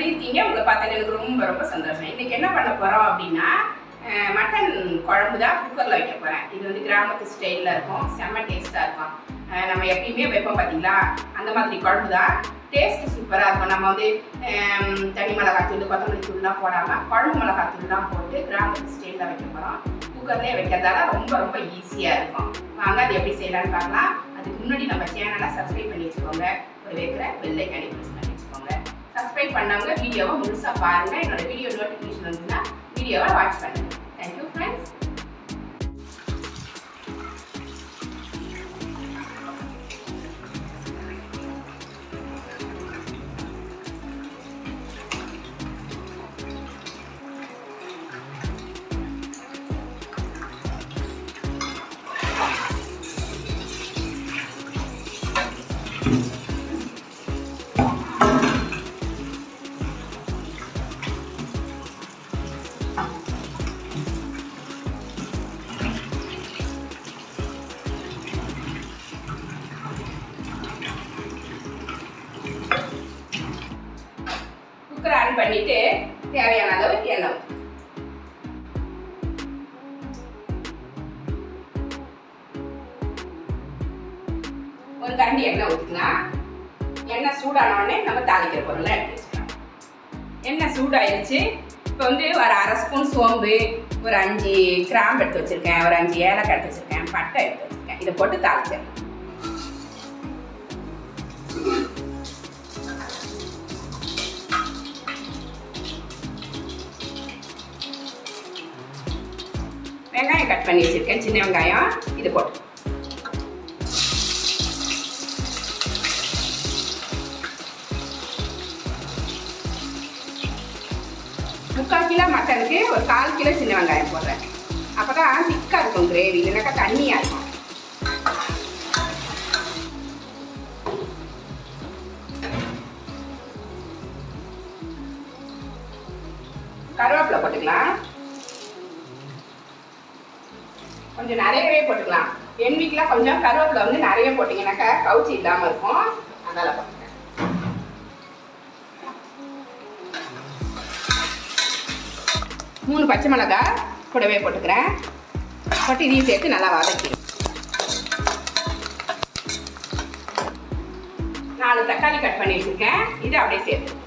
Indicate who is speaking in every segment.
Speaker 1: எப்படி இருக்கீங்க? உங்களை பார்த்தா எனக்கு ரொம்ப ரொம்ப சந்தோஷம். இன்னைக்கு என்ன பண்ண போறோம் அப்படின்னா மட்டன் குழம்பு தான் குக்கரில் வைக்க போகிறேன். இது வந்து கிராமத்து ஸ்டைலில் இருக்கும், செம்ம டேஸ்ட்டாக இருக்கும். நம்ம எப்பயுமே வைப்போம் பார்த்தீங்களா, அந்த மாதிரி குழம்பு தான். டேஸ்ட்டு சூப்பராக இருக்கும். நம்ம வந்து தனி மிளகாத்தூள், கொத்தமல்லி தூள்லாம் போடாமல் குழம்பு மிளகாத்தூள்லாம் போட்டு கிராமத்து ஸ்டைலில் வைக்க போகிறோம். குக்கர்லேயே வைக்கிறதால ரொம்ப ரொம்ப ஈஸியாக இருக்கும். வாங்க அது எப்படி செய்யலான்னு பார்க்கலாம். அதுக்கு முன்னாடி நம்ம சேனலை சப்ஸ்கிரைப் பண்ணி வச்சுக்கோங்க. ஒரு வைக்கிற வெள்ளை கனி ப்ரெஸ் பண்ணி வச்சுக்கோங்க. சப்ஸ்கிரைப் பண்ணவங்க வீடியோவை முழுசாக பாருங்கள். என்னோட வீடியோ நோட்டிஃபிகேஷன் வந்துச்சுன்னா வீடியோவை வாட்ச் பண்ணுங்கள். Thank you friends. குக்கர் ஆன் பண்ணிட்டு தேவையான அளவு எண்ணெய் ஒரு கரண்டி எண்ணெய் ஊற்றிக்கலாம். எண்ணெய் சூடானோடனே நம்ம தாளிக்கிற பொருளை எடுத்து வச்சுக்கலாம். எண்ணெய் சூடாயிருச்சு. இப்போ வந்து ஒரு அரை ஸ்பூன் சோம்பு, ஒரு 5 கிராம்பு எடுத்து வச்சுருக்கேன், ஒரு 5 ஏலக்காய் எடுத்து வச்சுருக்கேன், பட்டை எடுத்து வச்சுருக்கேன். இதை போட்டு தாளிச்சிடலாம். வெங்காயம் கட் பண்ணி வச்சுருக்கேன், சின்ன வெங்காயம். இது போட்டு முக்கால் கிலோ மட்டனுக்கு ஒரு 1/4 கிலோ சின்ன வெங்காயம் போடுறேன். அப்போ தான் திக்காக இருக்கும் கிரேவி, இல்லைனாக்கா தண்ணியாக இருக்கும். கருவேப்பிலை போட்டுக்கலாம். கொஞ்சம் நிறையவே போட்டுக்கலாம். என் வீட்டில் கொஞ்சம் கருவேப்பிலை வந்து நிறைய போட்டிங்கனாக்கா கவுச்சி இல்லாமல் இருக்கும், அதனால் போட்டுக்கிறேன். மூணு பச்சை மிளகாய் கூடவே போட்டுக்கிறேன். போட்டு இதையும் சேர்த்து நல்லா வதக்கி 4 தக்காளி கட் பண்ணி வச்சுருக்கேன். இதை அப்படியே சேர்த்து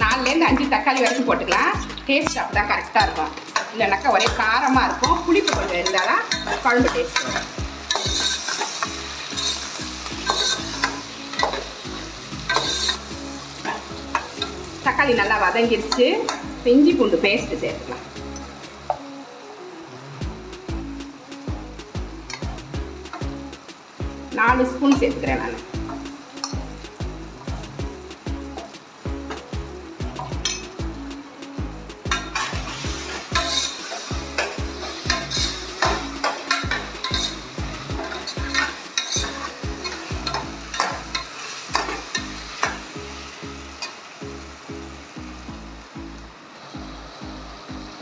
Speaker 1: 4லேருந்து 5 தக்காளி வரைக்கும் போட்டுக்கலாம். டேஸ்ட் அப்போ தான் கரெக்டாக இருக்கும். இல்லைனாக்கா ஒரே காரமாக இருக்கும். புளிப்பு கொஞ்சம் இருந்தால் தான் குழம்பு டேஸ்ட் வரும். தக்காளி நல்லா வதங்கிடுச்சு. இஞ்சி பூண்டு பேஸ்ட்டு சேர்த்துக்கலாம். நாலு ஸ்பூன் சேர்த்துக்கிறேன் நான்.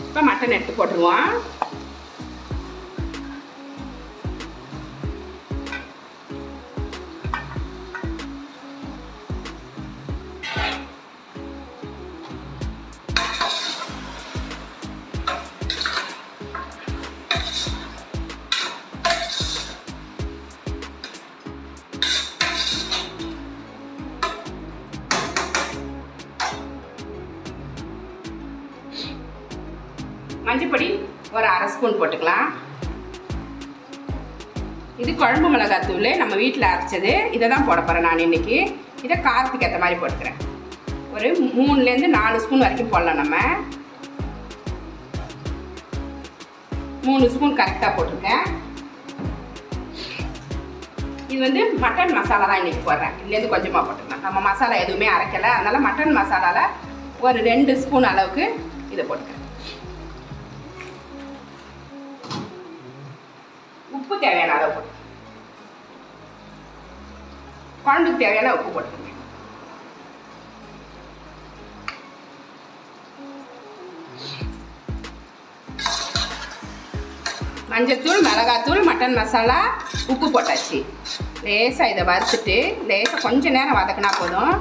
Speaker 1: இப்போ மட்டன் எடுத்து போட்டுருவோம். மஞ்சப்பொடி ஒரு அரை ஸ்பூன் போட்டுக்கலாம். இது குழம்பு மிளகாத்தூள் நம்ம வீட்டில் அரைச்சது. இதை தான் போட போகிறேன் நான் இன்றைக்கி. இதை காரத்துக்கு ஏற்ற மாதிரி போட்டுக்கிறேன். ஒரு 3லேருந்து 4 ஸ்பூன் வரைக்கும் போடலாம். நம்ம 3 ஸ்பூன் கரெக்டாக போட்டிருக்கேன். இது வந்து மட்டன் மசாலா தான் இன்றைக்கி போடுறேன். இதுலேருந்து கொஞ்சமாக போட்டுக்கலாம். நம்ம மசாலா எதுவுமே அரைக்கலை, அதனால் மட்டன் மசாலாவில் ஒரு 2 ஸ்பூன் அளவுக்கு இதை போட்டுக்கிறேன். உப்பு தேவையான அளவு போட்டு, குழம்புக்கு தேவையான உப்பு போட்டுக்கோங்க. மஞ்சத்தூள், மிளகாத்தூள், மட்டன் மசாலா, உப்பு போட்டாச்சு. லேசாக இதை வறுத்துட்டு லேசாக கொஞ்சம் நேரம் வதக்கினா போதும்.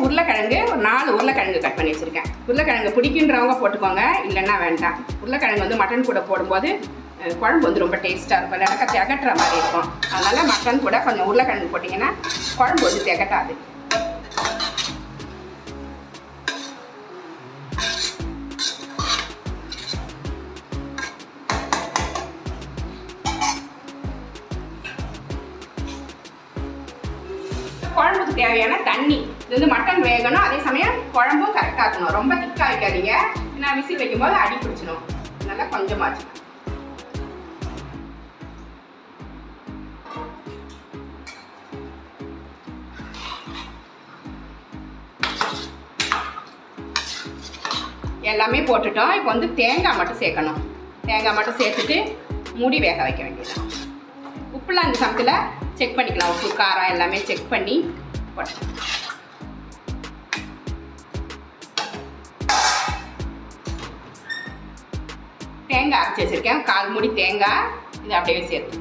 Speaker 1: உருளைக்கிழங்கு ஒரு 4 உருளைக்கிழங்கு கட் பண்ணி வச்சுருக்கேன். உருளைக்கிழங்கு பிடிக்குன்றவங்க போட்டுக்கோங்க, இல்லைன்னா வேண்டாம். உருளைக்கிழங்கு வந்து மட்டன் கூட போடும்போது குழம்பு வந்து ரொம்ப டேஸ்ட்டாக இருக்கும், இல்லைனாக்கா திகட்டுற மாதிரி இருக்கும். அதனால் மட்டன் கூட கொஞ்சம் உருளைக்கிழங்கு போட்டிங்கன்னா குழம்பு வந்து திகட்டாது. குழம்புக்கு தேவையான தண்ணி, இது வந்து மட்டன் வேகணும், அதே சமயம் குழம்பும் கரெக்டாக இருக்கணும். ரொம்ப திக்காக வைக்காதீங்க, நான் விசில் வைக்கும்போது அடி பிடிச்சிடும். நல்லா கொஞ்சமாக வச்சுக்கணும். எல்லாமே போட்டுட்டோம். இப்போ வந்து தேங்காய் மட்டும் சேர்க்கணும். தேங்காய் மட்டும் சேர்த்துட்டு மூடி வேக வைக்க வேண்டியது. உப்புலாம் இந்த சமயத்தில் செக் பண்ணிக்கலாம். உப்பு காரம் எல்லாமே செக் பண்ணி போட்டோம். தேங்காய் அரைச்சி வச்சுருக்கேன், 1/4 மூடி தேங்காய். இது அப்படியே சேர்த்து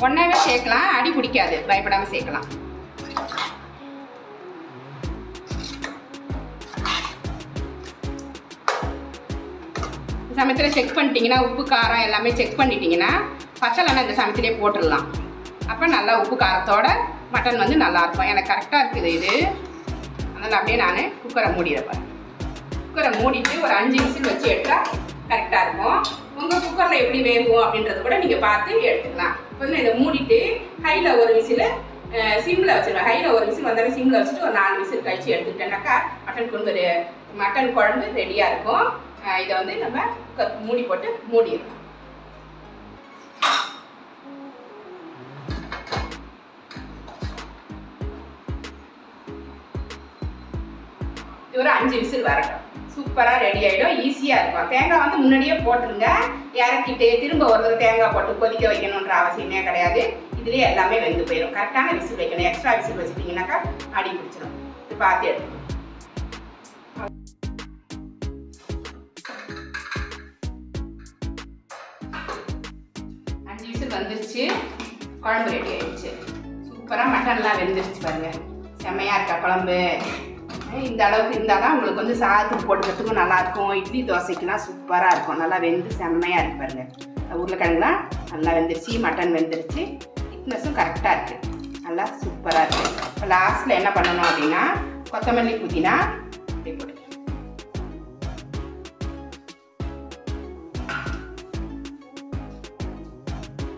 Speaker 1: ஒன்றாவே சேர்க்கலாம், அடி பிடிக்காது, பயப்படாமல் சேர்க்கலாம். சமயத்தில் செக் பண்ணிட்டீங்கன்னா, உப்பு காரம் எல்லாமே செக் பண்ணிட்டீங்கன்னா பச்சைலெண்ணெய் இந்த சமயத்திலே போட்டுடலாம். அப்போ நல்லா உப்பு காரத்தோட மட்டன் வந்து நல்லாயிருக்கும். எனக்கு கரெக்டாக இருக்குது இது. அதனால் அப்படியே நான் குக்கரை மூடிடுறேன். குக்கரை மூடிட்டு ஒரு 5 விசில் வச்சு எடுத்தால் கரெக்டாக இருக்கும். உங்கள் குக்கரில் எப்படி வேகும் அப்படின்றத கூட நீங்கள் பார்த்து எடுத்துக்கலாம். இப்போ வந்து இதை மூடிட்டு ஹையில் ஒரு விசில், சிம்மில் வச்சுருவேன். ஹையில் ஒரு விசில் வந்தாலும் சிம்மில் வச்சுட்டு ஒரு 4 விசில் கழிச்சு எடுத்துக்கிட்டேன்னாக்கா மட்டன் குழம்பு ரெடியாக இருக்கும். இதை வந்து நம்ம மூடி போட்டு மூடிடலாம். இது ஒரு 5 விசில் வரட்டும். சூப்பராக ரெடி ஆகிடும், ஈஸியாக இருக்கும். தேங்காய் வந்து முன்னாடியே போட்டுருங்க, இறக்கிட்டு திரும்ப ஒரு தடவை தேங்காய் போட்டு கொதிக்க வைக்கணுன்ற அவசியமே கிடையாது. இதுலேயே எல்லாமே வெந்து போயிடும். கரெக்டான விசில் வைக்கணும். எக்ஸ்ட்ரா விசில் வச்சுட்டிங்கனாக்கா அடி பிடிச்சிடும். இது பார்த்து எடுத்துக்கணும். வந்துருச்சு, குழம்பு ரெடி ஆயிடுச்சு. சூப்பராக மட்டன்லாம் வெந்துருச்சு பாருங்க, செம்மையாக இருக்கா குழம்பு. இந்த அளவுக்கு இருந்தால் தான் உங்களுக்கு வந்து சாதத்துக்கு போட்டுக்கிறதுக்கும் நல்லாயிருக்கும். இட்லி தோசைக்குலாம் சூப்பராக இருக்கும். நல்லா வெந்து செம்மையாக இருக்கு பாருங்க. உருளைக்கிழங்குலாம் நல்லா வெந்துருச்சு, மட்டன் வெந்துருச்சு, திக்னஸும் கரெக்டாக இருக்குது. நல்லா சூப்பராக இருக்குது. இப்போ லாஸ்ட்டில் என்ன பண்ணணும் அப்படின்னா கொத்தமல்லி புதினா இப்படி போட்டு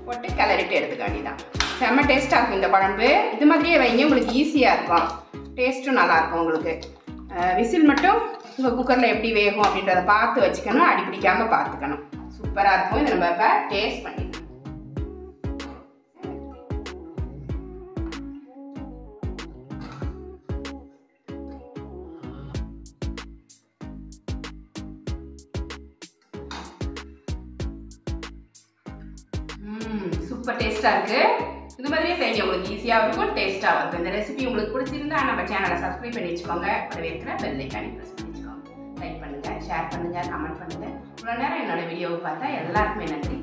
Speaker 1: போட்டு கிளறிட்டு எடுத்துக்க வேண்டியதான். செம்ம டேஸ்ட்டாக இருக்கும் இந்த குழம்பு. இது மாதிரியே வைங்க, உங்களுக்கு ஈஸியாக இருக்கும், டேஸ்ட்டும் நல்லாயிருக்கும். உங்களுக்கு விசில் மட்டும் உங்கள் குக்கரில் எப்படி வேகும் அப்படின்றத பார்த்து வச்சுக்கணும், அடி பிடிக்காமல் பார்த்துக்கணும். சூப்பராக இருக்கும். இதை நம்ம இப்போ டேஸ்ட் பண்ணிடலாம். சூப்பர் டேஸ்ட்டாக இருக்குது. இது மாதிரியே செய்ய உங்களுக்கு ஈஸியாக இருக்கும், டேஸ்ட்டாக இருக்கும். இந்த ரெசிபி உங்களுக்கு பிடிச்சிருந்தா நம்ம சேனலை சப்ஸ்கிரைப் பண்ணி வச்சுக்கோங்க. கூடவே இருக்கிற பெல் ஐகானை ப்ரெஸ் பண்ணி வச்சுக்கோங்க. லைக் பண்ணுங்கள், ஷேர் பண்ணுங்கள், கமெண்ட் பண்ணுங்கள். இவ்வளோ நேரம் என்னோடய வீடியோவை பார்த்தா எல்லாருக்குமே நன்றி.